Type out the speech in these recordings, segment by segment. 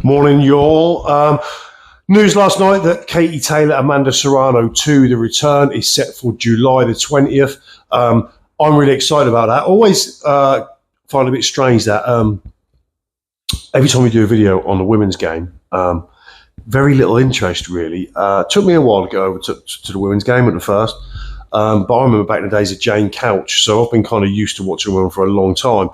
Morning, y'all. News last night that Katie Taylor, Amanda Serrano 2, the return is set for July the 20th. I'm really excited about that. Always find it a bit strange that every time we do a video on the women's game, very little interest really. Took me a while to go over to the women's game at the first, but I remember back in the days of Jane Couch, so I've been kind of used to watching women for a long time.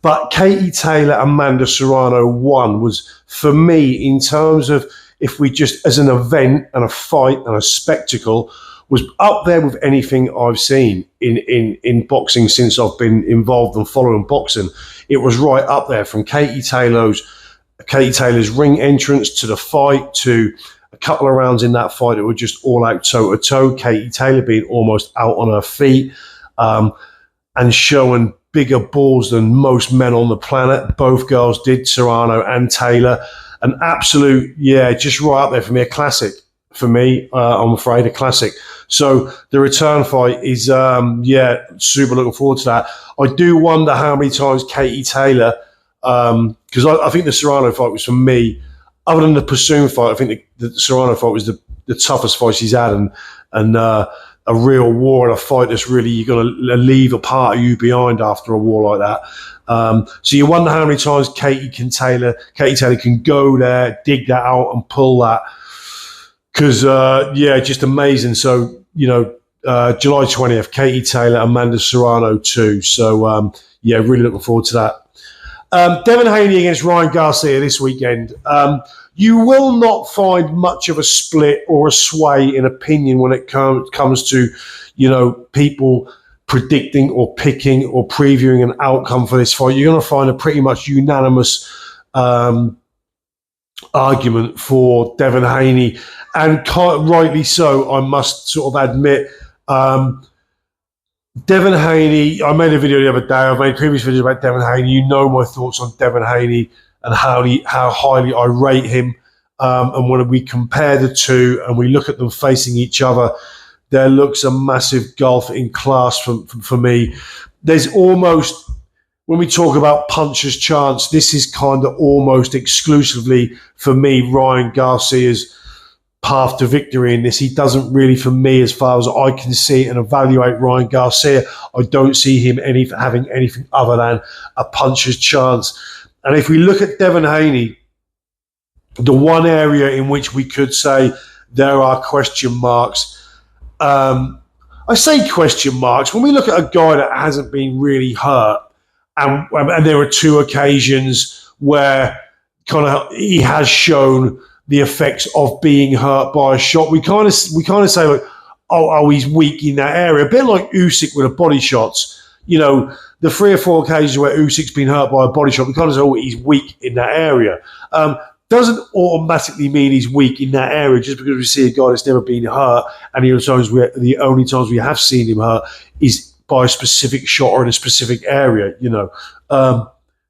But Katie Taylor, Amanda Serrano 1 was, for me, in terms of if we just, as an event and a fight and a spectacle, was up there with anything I've seen in boxing since I've been involved and following boxing. It was right up there, from Katie Taylor's ring entrance to the fight to a couple of rounds in that fight that were just all out toe-to-toe. Katie Taylor being almost out on her feet and showing bigger balls than most men on the planet. Both girls did, Serrano and Taylor. An absolute, just right up there for me, a classic. For me, I'm afraid, a classic. So the return fight is, super looking forward to that. I do wonder how many times Katie Taylor, because I think the Serrano fight was, for me, other than the Pursoon fight, I think the Serrano fight was the toughest fight she's had, and a real war and a fight that's really, you're going to leave a part of you behind after a war like that. So you wonder how many times Katie Taylor can go there, dig that out and pull that. Because, just amazing. So, July 20th, Katie Taylor, Amanda Serrano 2. So, really looking forward to that. Devin Haney against Ryan Garcia this weekend. You will not find much of a split or a sway in opinion when it comes to, people predicting or picking or previewing an outcome for this fight. You're going to find a pretty much unanimous argument for Devin Haney, and rightly so, I must sort of admit. Devin Haney, I made a video the other day, I've made previous videos about Devin Haney. You know my thoughts on Devin Haney and how highly I rate him. And when we compare the two and we look at them facing each other, there looks a massive gulf in class for me. There's almost, when we talk about puncher's chance, this is kind of almost exclusively, for me, Ryan Garcia's path to victory in this. He doesn't really, for me, as far as I can see and evaluate Ryan Garcia, I don't see him having anything other than a puncher's chance. And if we look at Devin Haney, the one area in which we could say there are question marks, I say question marks, when we look at a guy that hasn't been really hurt, and there are two occasions where kind of he has shown the effects of being hurt by a shot, we kind of say, like, oh, he's weak in that area. A bit like Usyk with the body shots. The 3 or 4 occasions where Usyk's been hurt by a body shot, we kind of say, oh, he's weak in that area. Doesn't automatically mean he's weak in that area just because we see a guy that's never been hurt, and the only times we have seen him hurt is by a specific shot or in a specific area.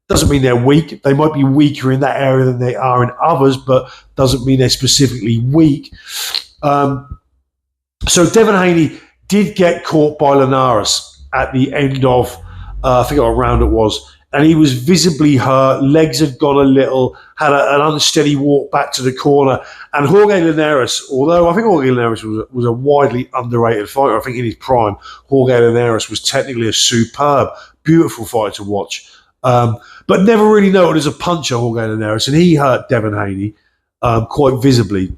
Doesn't mean they're weak. They might be weaker in that area than they are in others, but doesn't mean they're specifically weak. So Devin Haney did get caught by Linares at the end of, I think what round it was, and he was visibly hurt. Legs had gone a little, had an unsteady walk back to the corner. And Jorge Linares, although I think Jorge Linares was a widely underrated fighter, I think in his prime, Jorge Linares was technically a superb, beautiful fighter to watch. But never really noted as a puncher, Jorge Linares, and he hurt Devin Haney quite visibly.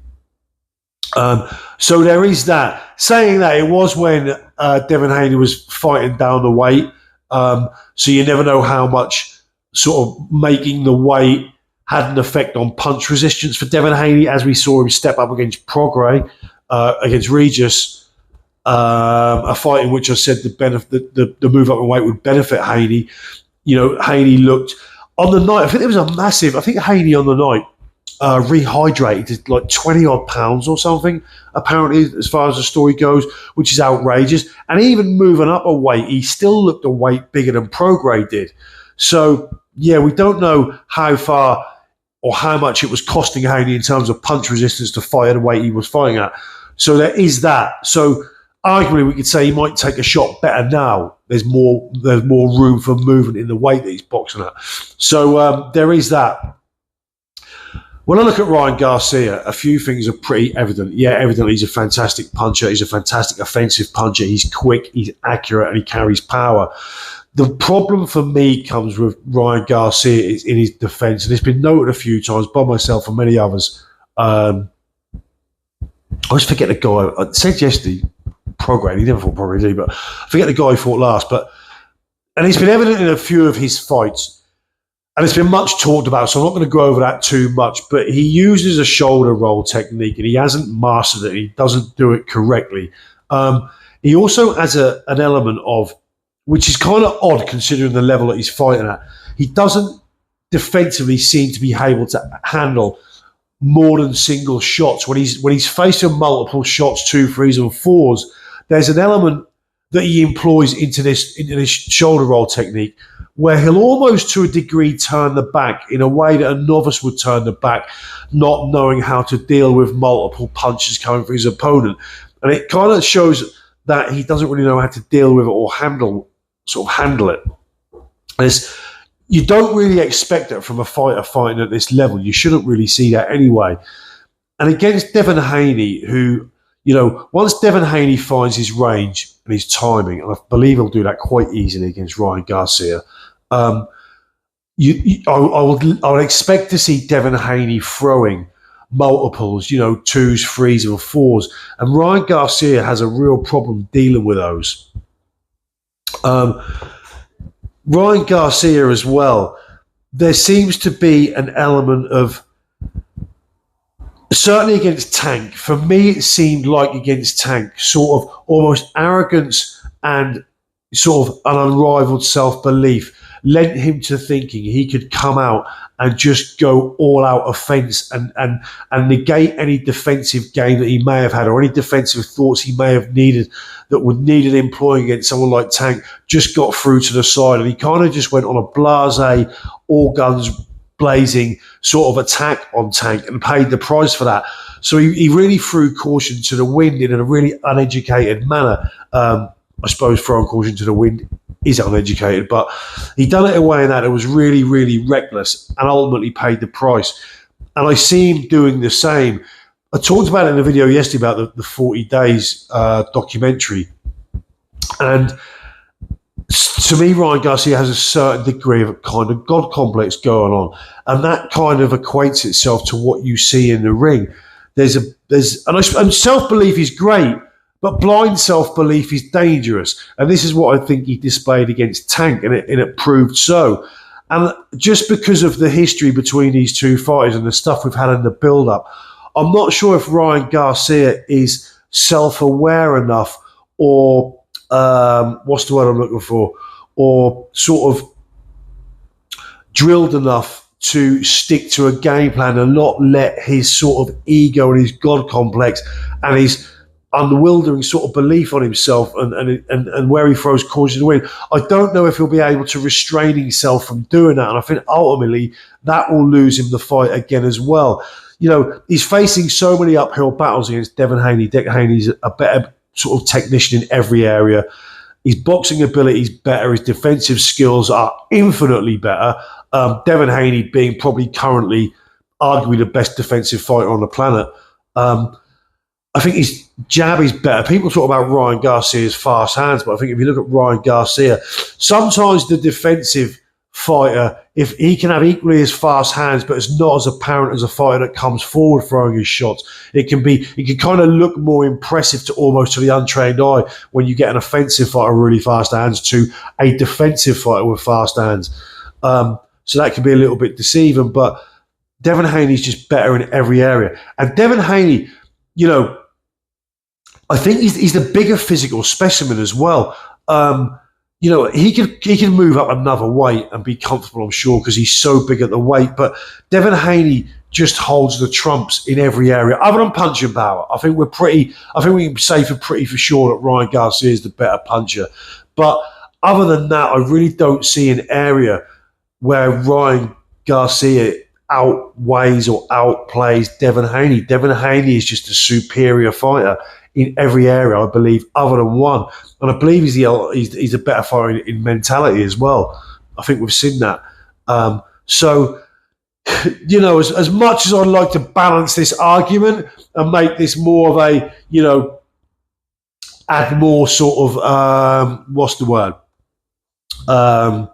So there is that. Saying that, it was when Devin Haney was fighting down the weight, so you never know how much sort of making the weight had an effect on punch resistance for Devin Haney, as we saw him step up against Prograis, against Regis, a fight in which I said the move up in weight would benefit Haney. Haney looked on the night. I think there was a massive. I think Haney on the night rehydrated like 20 odd pounds or something. Apparently, as far as the story goes, which is outrageous. And even moving up a weight, he still looked a weight bigger than Prograis did. So we don't know how far or how much it was costing Haney in terms of punch resistance to fight at the weight he was fighting at. So there is that. So arguably, we could say he might take a shot better now. There's more room for movement in the weight that he's boxing at. So there is that. When I look at Ryan Garcia, a few things are pretty evident. Yeah, evidently he's a fantastic puncher. He's a fantastic offensive puncher. He's quick, he's accurate, and he carries power. The problem for me comes with Ryan Garcia is in his defence, and it's been noted a few times by myself and many others. I always forget the guy. I said yesterday, Prograde. He never fought Prograde, did he? But I forget the guy who fought last. And it's been evident in a few of his fights. And it's been much talked about, so I'm not going to go over that too much, but he uses a shoulder roll technique and he hasn't mastered it. He doesn't do it correctly. He also has an element of, which is kind of odd considering the level that he's fighting at. He doesn't defensively seem to be able to handle more than single shots. When he's facing multiple shots, 2, 3s, and 4s, there's an element that he employs into this shoulder roll technique where he'll almost to a degree turn the back in a way that a novice would turn the back, not knowing how to deal with multiple punches coming from his opponent. And it kind of shows that he doesn't really know how to deal with it or handle it. You don't really expect it from a fighter fighting at this level. You shouldn't really see that anyway. And against Devin Haney, who, once Devin Haney finds his range and his timing, and I believe he'll do that quite easily against Ryan Garcia, I would expect to see Devin Haney throwing multiples, 2s, 3s, and 4s. And Ryan Garcia has a real problem dealing with those. Ryan Garcia as well, there seems to be an element of, certainly against Tank, for me it seemed like against Tank, sort of almost arrogance and sort of an unrivaled self-belief lent him to thinking he could come out and just go all out offense and negate any defensive game that he may have had or any defensive thoughts he may have needed that would needed employing against someone like Tank, just got through to the side. And he kind of just went on a blasé, all guns blazing sort of attack on Tank and paid the price for that. So he really threw caution to the wind in a really uneducated manner. I suppose throwing caution to the wind is uneducated, but he done it in a way that it was really, really reckless and ultimately paid the price. And I see him doing the same. I talked about it in a video yesterday about the 40 Days documentary. And to me, Ryan Garcia has a certain degree of kind of God complex going on. And that kind of equates itself to what you see in the ring. And self-belief is great, but blind self-belief is dangerous. And this is what I think he displayed against Tank, and it proved so. And just because of the history between these two fighters and the stuff we've had in the build-up, I'm not sure if Ryan Garcia is self-aware enough or, what's the word I'm looking for, or sort of drilled enough to stick to a game plan and not let his sort of ego and his God complex and his unwildering sort of belief on himself and where he throws caution to win. I don't know if he'll be able to restrain himself from doing that, and I think ultimately that will lose him the fight again as well. He's facing so many uphill battles against Devin Haney. Devin Haney's a better sort of technician in every area. His boxing ability is better. His defensive skills are infinitely better. Devin Haney being probably currently arguably the best defensive fighter on the planet. I think his jab is better. People talk about Ryan Garcia's fast hands, but I think if you look at Ryan Garcia, sometimes the defensive fighter, if he can have equally as fast hands, but it's not as apparent as a fighter that comes forward throwing his shots, it can kind of look more impressive to the untrained eye when you get an offensive fighter with really fast hands to a defensive fighter with fast hands. So that can be a little bit deceiving, but Devin Haney's just better in every area. And Devin Haney, I think he's the bigger physical specimen as well. He can move up another weight and be comfortable, I'm sure, because he's so big at the weight. But Devin Haney just holds the trumps in every area, other than punching power. I think we can say for sure that Ryan Garcia is the better puncher. But other than that, I really don't see an area where Ryan Garcia outweighs or outplays Devin Haney. Devin Haney is just a superior fighter in every area, I believe, other than one. And I believe he's a better fighter in mentality as well. I think we've seen that. So as much as I'd like to balance this argument and make this more of a, add more sort of, what's the word? I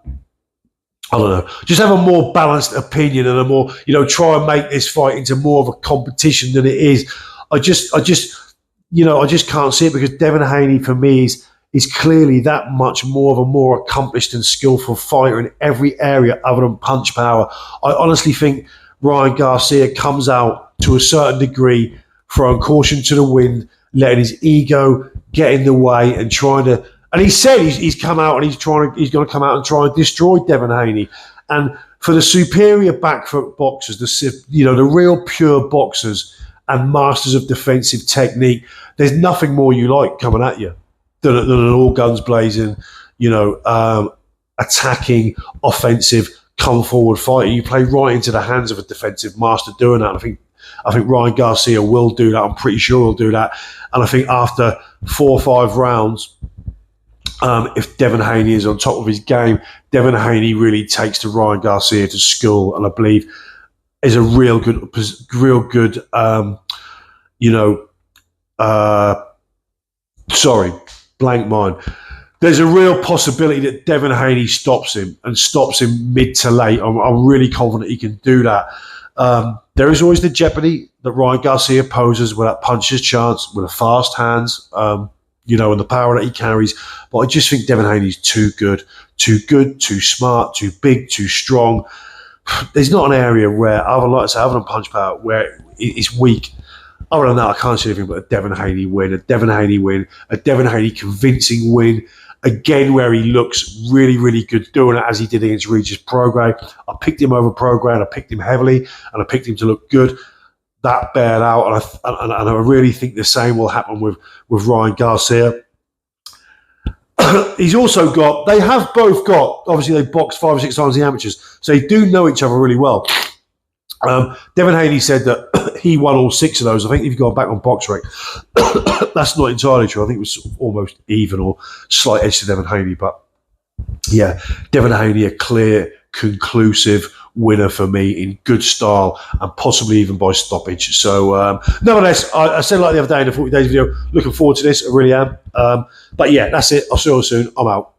don't know. Just have a more balanced opinion and a more, try and make this fight into more of a competition than it is. I just can't see it, because Devin Haney for me is clearly that much more of a more accomplished and skillful fighter in every area other than punch power. I honestly think Ryan Garcia comes out to a certain degree, throwing caution to the wind, letting his ego get in the way and trying to. And he said he's come out and he's going to come out and try and destroy Devin Haney. And for the superior back foot boxers, the real pure boxers and masters of defensive technique, there's nothing more you like coming at you than an all guns blazing, attacking, offensive, come forward fighter. You play right into the hands of a defensive master doing that. And I think Ryan Garcia will do that. I'm pretty sure he'll do that. And I think after 4 or 5 rounds, if Devin Haney is on top of his game, Devin Haney really takes to Ryan Garcia to school, and I believe is a real good, blank mind. There's a real possibility that Devin Haney stops him mid to late. I'm really confident he can do that. There is always the jeopardy that Ryan Garcia poses with that puncher's chance, with the fast hands, and the power that he carries. But I just think Devin Haney's too good, too smart, too big, too strong. There's not an area where, other than punch power, where it's weak. Other than that, I can't see anything but a Devin Haney win, a Devin Haney convincing win. Again, where he looks really, really good doing it, as he did against Regis Prograis. I picked him over Prograis, and I picked him heavily, and I picked him to look good. That bailed out, and I really think the same will happen with Ryan Garcia. He's also got, they have both got, obviously they boxed 5 or 6 times in the amateurs, so they do know each other really well. Devin Haney said that he won all 6 of those. I think if you go back on BoxRec, that's not entirely true. I think it was almost even or slight edge to Devin Haney. But yeah, Devin Haney, a clear, conclusive winner for me in good style and possibly even by stoppage. So nevertheless, I said like the other day in the 40 days video, looking forward to this. I really am. But yeah, that's it. I'll see you all soon. I'm out.